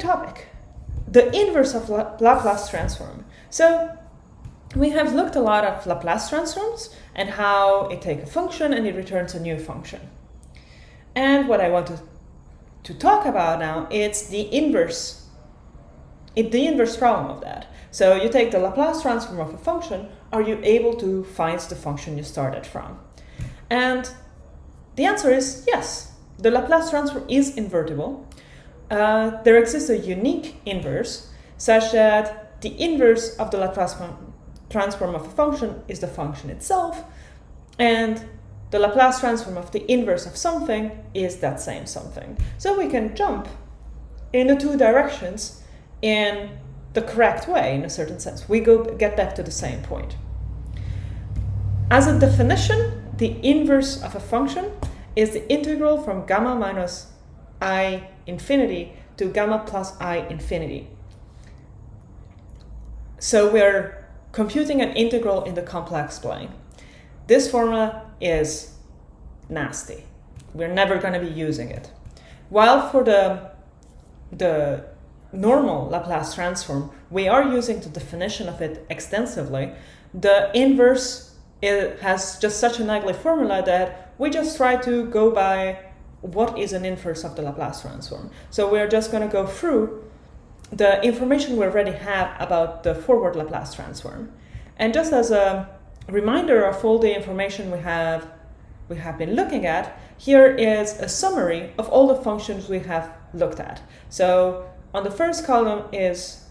topic, the inverse of Laplace transform. So we have looked a lot at Laplace transforms and how it takes a function and it returns a new function. And what I want to talk about now is the inverse problem of that. So you take the Laplace transform of a function, are you able to find the function you started from? And the answer is yes. The Laplace transform is invertible. There exists a unique inverse such that the inverse of the Laplace transform of a function is the function itself, and the Laplace transform of the inverse of something is that same something. So we can jump in the two directions in the correct way, in a certain sense. We get back to the same point. As a definition, the inverse of a function is the integral from gamma minus I infinity to gamma plus I infinity. So we're computing an integral in the complex plane. This formula is nasty. We're never going to be using it. While for the normal Laplace transform, we are using the definition of it extensively. The inverse has just such an ugly formula that we just try to go by what is an inverse of the Laplace transform. So we're just going to go through the information we already have about the forward Laplace transform. And just as a reminder of all the information we have been looking at, here is a summary of all the functions we have looked at. So on the first column is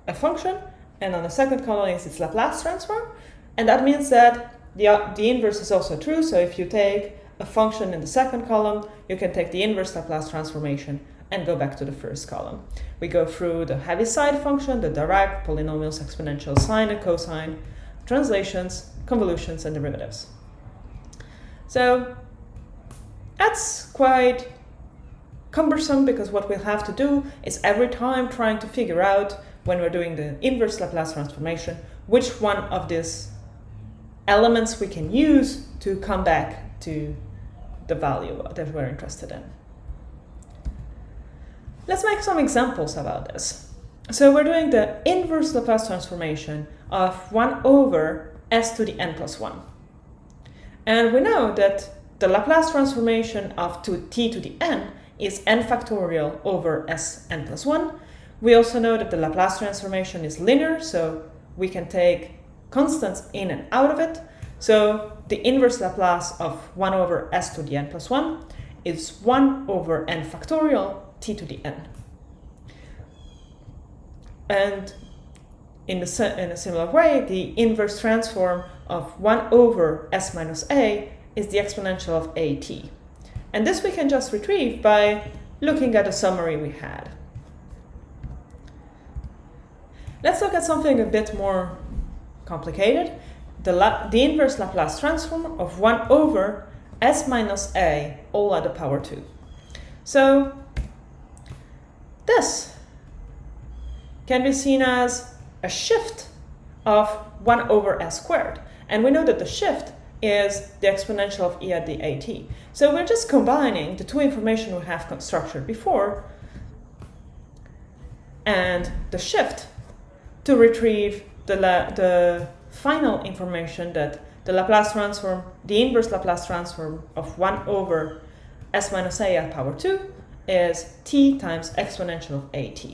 a function, and on the second column is its Laplace transform. And that means that the inverse is also true. So if you take a function in the second column, you can take the inverse Laplace transformation and go back to the first column. We go through the Heaviside function, the Dirac, polynomials, exponentials, sine and cosine, translations, convolutions, and derivatives. So that's quite cumbersome, because what we'll have to do is every time trying to figure out, when we're doing the inverse Laplace transformation, which one of these elements we can use to come back to the value that we're interested in. Let's make some examples about this. So we're doing the inverse Laplace transformation of 1 over s to the n plus 1. And we know that the Laplace transformation of t to the n is n factorial over s n plus 1. We also know that the Laplace transformation is linear, so we can take constants in and out of it. So the inverse Laplace of 1 over s to the n plus 1 is 1 over n factorial t to the n. And in a similar way, the inverse transform of 1 over s minus a is the exponential of at. And this we can just retrieve by looking at the summary we had. Let's look at something a bit more complicated. The inverse Laplace transform of 1 over s minus a all at the power 2. So this can be seen as a shift of 1 over s squared. And we know that the shift is the exponential of e at the at. So we're just combining the two information we have structured before and the shift to retrieve the final information that the Laplace transform, the inverse Laplace transform of 1 over s minus a at power 2 is t times exponential of at.